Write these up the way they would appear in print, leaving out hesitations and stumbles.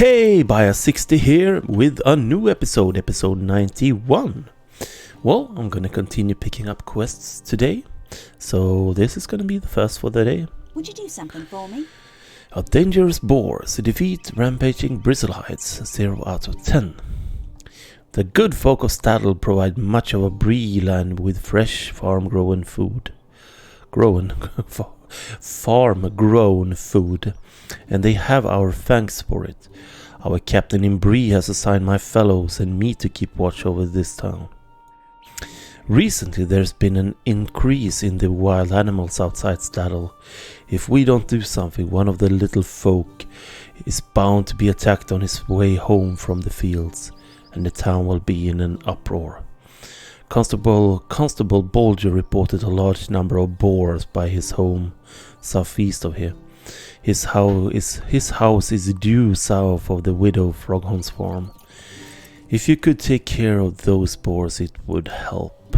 Hey, Bias60 here with a new episode 91. Well, I'm gonna continue picking up quests today, so this is gonna be the first for the day. Would you do something for me? A dangerous boars defeat rampaging bristlehides, 0 out of 10. The good folk of Staddle provide much of a Breeland with fresh farm-grown food. Farm-grown food, and they have our thanks for it. Our captain in Bree has assigned my fellows and me to keep watch over this town. Recently there's been an increase in the wild animals outside Staddle. If we don't do something, one of the little folk is bound to be attacked on his way home from the fields, and the town will be in an uproar. Constable Bolger reported a large number of boars by his home southeast of here. His house is due south of the widow Froghorn's farm. If you could take care of those boars, it would help.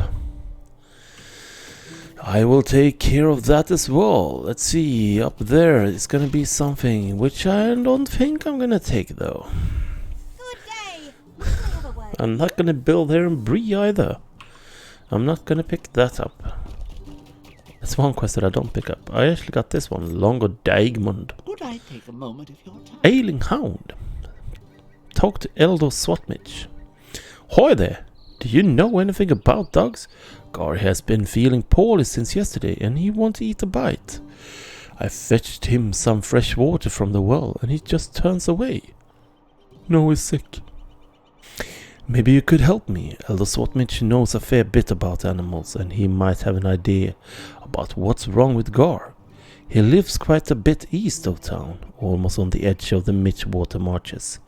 I will take care of that as well. Let's see, up there it's gonna be something which I don't think I'm gonna take though. Good day. Might I have a word? I'm not gonna build here in Bree either. I'm not gonna pick that up. That's one quest that I don't pick up. I actually got this one, Longo Daigmund. Could I take a moment of your time? Ailing Hound. Talk to Eldor Swatmich. Hoy there! Do you know anything about dogs? Gar has been feeling poorly since yesterday and he won't eat a bite. I fetched him some fresh water from the well and he just turns away. No, he's sick. Maybe you could help me. Eldor Swatmich knows a fair bit about animals and he might have an idea about what's wrong with Gar. He lives quite a bit east of town, almost on the edge of the Mitchwater marshes,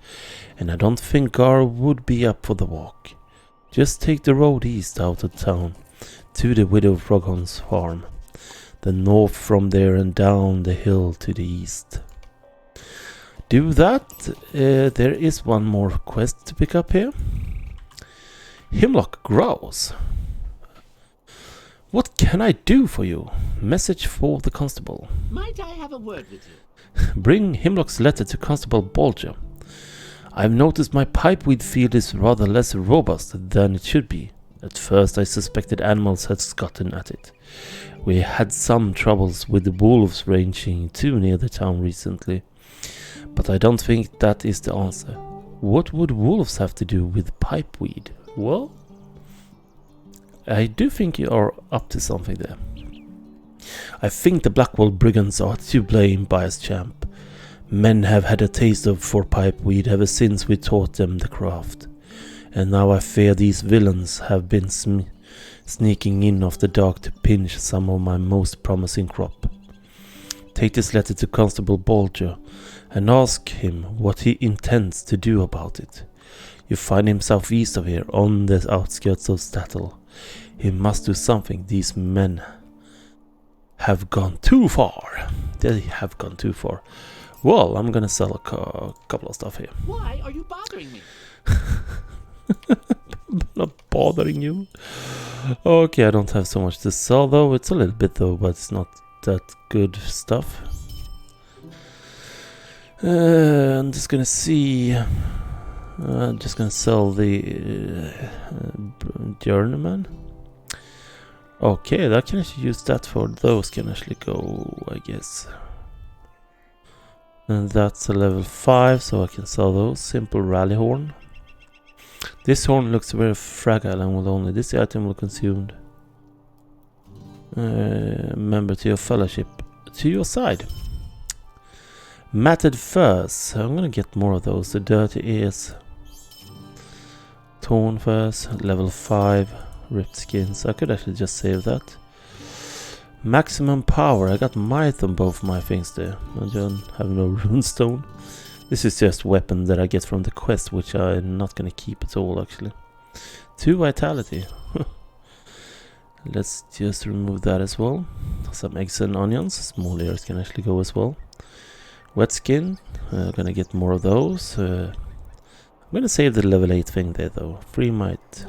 and I don't think Gar would be up for the walk. Just take the road east out of town to the widow Froghorn's farm, then north from there and down the hill to the east. Do that. There is one more quest to pick up here. Himlock Grouse. What can I do for you? Message for the constable. Might I have a word with you? Bring Himlock's letter to Constable Bolger. I've noticed my pipeweed field is rather less robust than it should be. At first I suspected animals had gotten at it. We had some troubles with the wolves ranging too near the town recently. But I don't think that is the answer. What would wolves have to do with pipeweed? Well, I do think you are up to something there. I think the Blackwall Brigands are to blame, Bias Champ. Men have had a taste for pipeweed ever since we taught them the craft. And now I fear these villains have been sneaking in off the dark to pinch some of my most promising crop. Take this letter to Constable Bolger and ask him what he intends to do about it. You find him southeast of here, on the outskirts of Staddle. He must do something. These men have gone too far. They have gone too far. Well, I'm gonna sell a couple of stuff here. Why are you bothering me? Not bothering you. Okay, I don't have so much to sell though. It's a little bit though, but it's not that good stuff. I'm just gonna see. I'm just gonna sell the Journeyman. Okay, I can actually use that for those. Can actually go, I guess. And that's a level 5, so I can sell those. Simple rally horn. This horn looks very fragile and will only this item will consumed. Member to your fellowship to your side. Matted furs. I'm gonna get more of those. The dirty ears. Torn furs, level 5. Ripped skins. I could actually just save that. Maximum power. I got might on both my things there. I don't have no runestone. This is just weapon that I get from the quest, which I'm not gonna keep at all actually. 2 vitality. Let's just remove that as well. Some eggs and onions. Small ears can actually go as well. Wet skin. Gonna get more of those. I'm gonna save the level 8 thing there though. 3 might.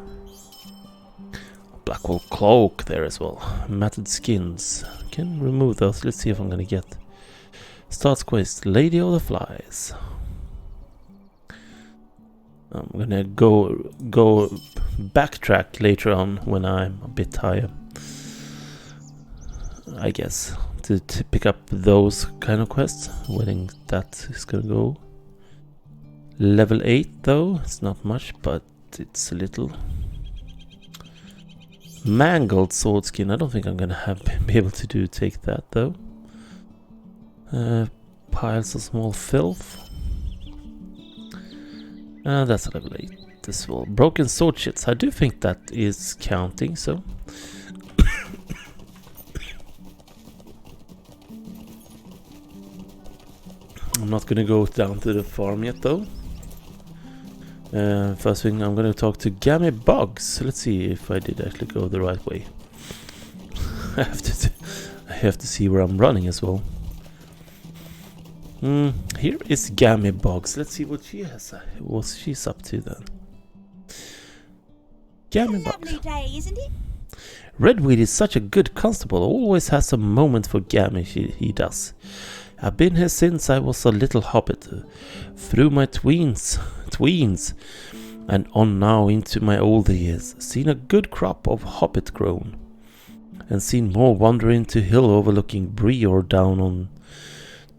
Blackwall cloak there as well. Matted skins. Can remove those. Let's see if I'm gonna get. Starts quest. Lady of the Flies. I'm gonna go backtrack later on when I'm a bit higher, I guess, to pick up those kind of quests. I think that is gonna go. Level 8 though, it's not much, but it's a little. Mangled swordskin, I don't think I'm gonna be able to take that though. Piles of small filth. That's a level 8 as well. Broken sword shits, I do think that is counting, so. I'm not gonna go down to the farm yet though. First thing, I'm gonna talk to Gammy Bugs. Let's see if I did actually go the right way. I have to see where I'm running as well. Here is Gammy Bugs. Let's see what she's up to then. Gammy Bugs. Lovely day, isn't it? Redweed is such a good constable. Always has a moment for Gammy. He does. I've been here since I was a little hobbit, through my tweens, and on now into my older years. Seen a good crop of hobbit grown, and seen more wander into hill overlooking Bree or down on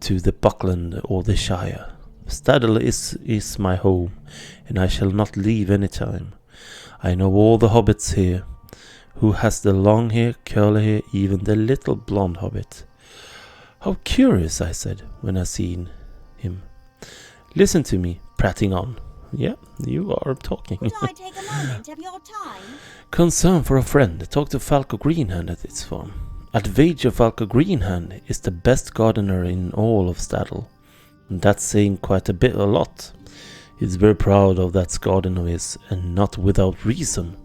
to the Buckland or the Shire. Staddle is my home, and I shall not leave any time. I know all the hobbits here, who has the long hair, curly hair, even the little blonde hobbit. How curious, I said, when I seen him. Listen to me, prating on. Yeah, you are talking. Could I take a moment of your time? Concern for a friend. Talk to Falco Greenhand at its farm. Advager Falco Greenhand is the best gardener in all of Staddle. And that's saying quite a lot. He's very proud of that garden of his, and not without reason.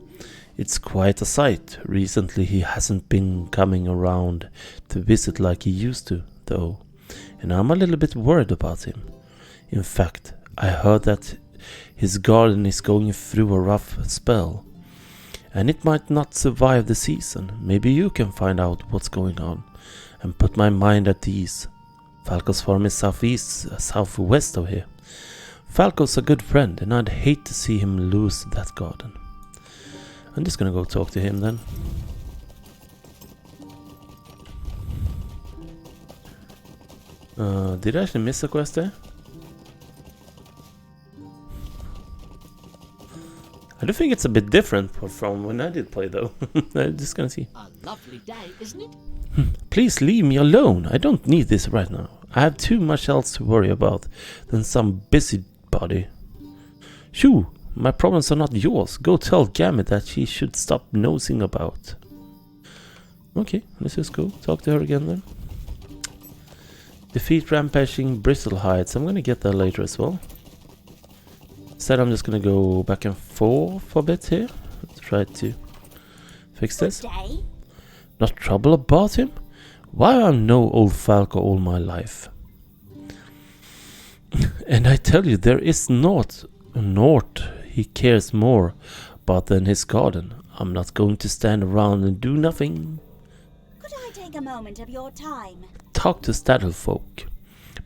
It's quite a sight. Recently he hasn't been coming around to visit like he used to, though, and I'm a little bit worried about him. In fact, I heard that his garden is going through a rough spell, and it might not survive the season. Maybe you can find out what's going on and put my mind at ease. Falco's farm is southwest of here. Falco's a good friend, and I'd hate to see him lose that garden. I'm just gonna go talk to him then. Did I actually miss a quest there? I do think it's a bit different from when I did play though. I'm just gonna see. A lovely day, isn't it? Please leave me alone. I don't need this right now. I have too much else to worry about than some busybody. Shoo! My problems are not yours. Go tell Gammy that she should stop nosing about. Okay, let's just go talk to her again then. Defeat rampaging Bristlehides. I'm gonna get that later as well. Instead, I'm just gonna go back and forth a bit here. Let's try to fix this. Good day. Not trouble about him? Why, I'm no old Falco all my life. And I tell you, there is naught he cares more about than his garden. I'm not going to stand around and do nothing. Could I take a moment of your time? Talk to Staddle folk.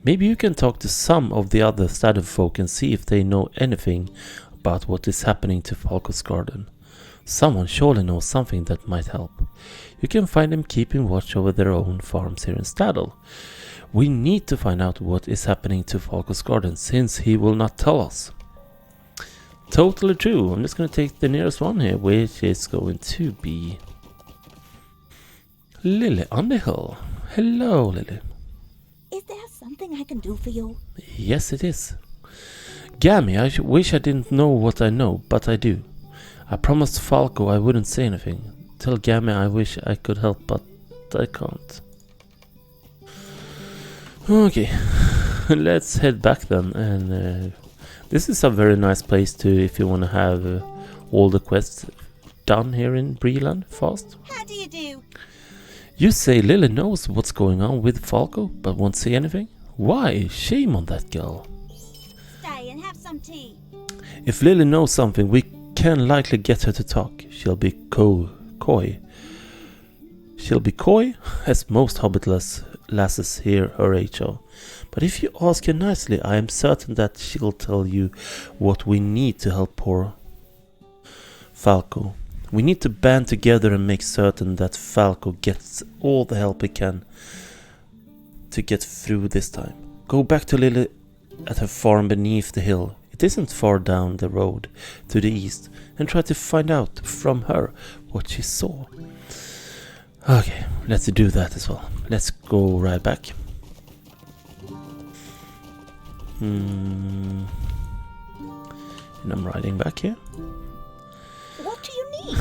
Maybe you can talk to some of the other Staddle folk and see if they know anything about what is happening to Falco's garden. Someone surely knows something that might help. You can find them keeping watch over their own farms here in Staddle. We need to find out what is happening to Falco's garden, since he will not tell us. Totally true. I'm just going to take the nearest one here, which is going to be Lily Underhill. Hello, Lily. Is there something I can do for you? Yes, it is. Gammy, I wish I didn't know what I know, but I do. I promised Falco I wouldn't say anything. Tell Gammy I wish I could help, but I can't. Okay, let's head back then, and this is a very nice place to, if you want to have all the quests done here in Breeland fast. How do you do? You say Lily knows what's going on with Falco, but won't say anything? Why? Shame on that girl. Stay and have some tea. If Lily knows something, we can likely get her to talk. She'll be coy. She'll be coy, as most hobbit lasses here her age are. But if you ask her nicely, I am certain that she'll tell you what we need to help poor Falco. We need to band together and make certain that Falco gets all the help he can to get through this time. Go back to Lily at her farm beneath the hill. It isn't far down the road to the east, and try to find out from her what she saw. Okay, let's do that as well. Let's go right back. And I'm riding back here. What do you need?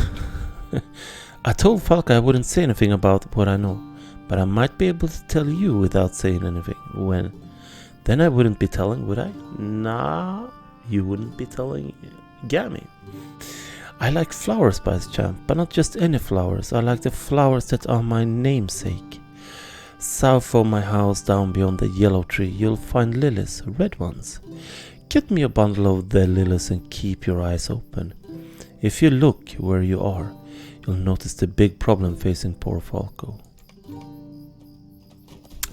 I told Falco I wouldn't say anything about what I know, but I might be able to tell you without saying anything. When? Then I wouldn't be telling, would I? Nah, you wouldn't be telling Gammy. I like flowers, by chance, but not just any flowers. I like the flowers that are my namesake. South of my house, down beyond the yellow tree, you'll find lilies, red ones. Get me a bundle of the lilies and keep your eyes open. If you look where you are, you'll notice the big problem facing poor Falco.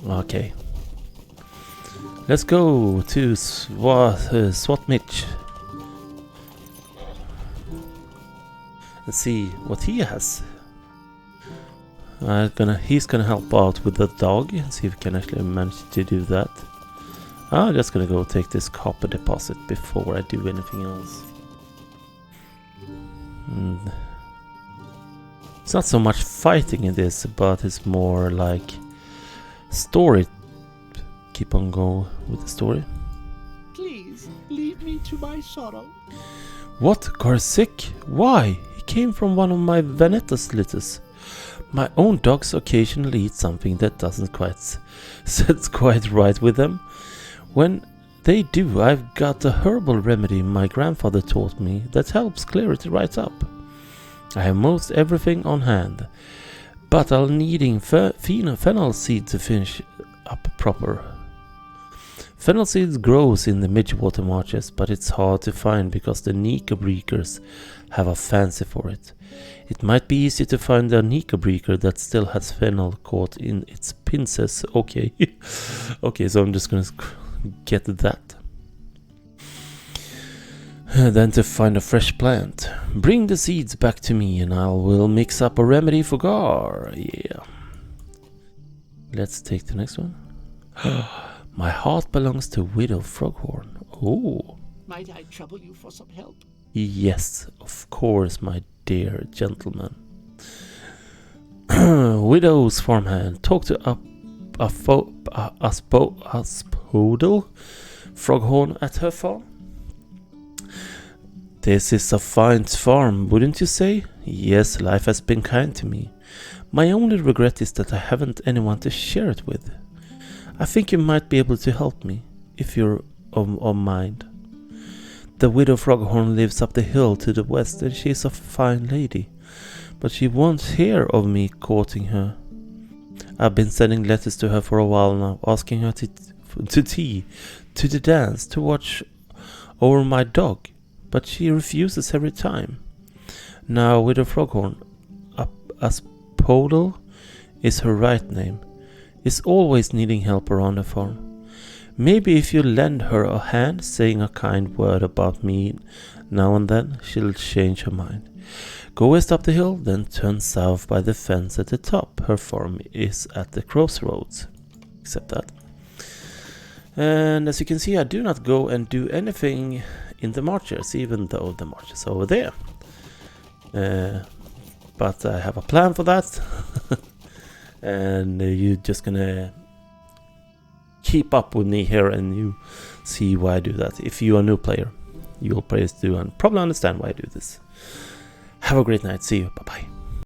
Okay. Let's go to Swat Mitch. And see what he has. He's gonna help out with the dog and see if we can actually manage to do that. I'm just gonna go take this copper deposit before I do anything else. It's not so much fighting in this, but it's more like story. Keep on going with the story. Please leave me to my sorrow. What? Garsick? Why? He came from one of my Venetas litters. My own dogs occasionally eat something that doesn't quite sits quite right with them. When they do, I've got a herbal remedy my grandfather taught me that helps clear it right up. I have most everything on hand, but I'll needing fennel seed to finish up proper. Fennel seed grows in the Midgewater marshes, but it's hard to find because the Nika-breakers have a fancy for it. It might be easy to find a Nika-breaker that still has fennel caught in its pincers. Okay. Okay, so I'm just gonna get that. Then to find a fresh plant. Bring the seeds back to me and I will mix up a remedy for Gar. Yeah. Let's take the next one. My heart belongs to Widow Froghorn. Oh. Might I trouble you for some help? Yes, of course, my dear gentleman. Widow's farmhand. Talk to Aspodel Froghorn at her farm. This is a fine farm, wouldn't you say? Yes, life has been kind to me. My only regret is that I haven't anyone to share it with. I think you might be able to help me, if you're of mind. The Widow Froghorn lives up the hill to the west and she's a fine lady, but she won't hear of me courting her. I've been sending letters to her for a while now, asking her to tea, to the dance, to watch over my dog, but she refuses every time. Now Widow Froghorn, Aspodel is her right name, is always needing help around the farm. Maybe if you lend her a hand, saying a kind word about me now and then, she'll change her mind. Go west up the hill, then turn south by the fence at the top. Her farm is at the crossroads. Except that. And as you can see, I do not go and do anything in the marchers, even though the march is over there. But I have a plan for that. And you're just gonna keep up with me here and you see why I do that. If you are a new player, you'll probably understand why I do this. Have a great night. See you. Bye bye.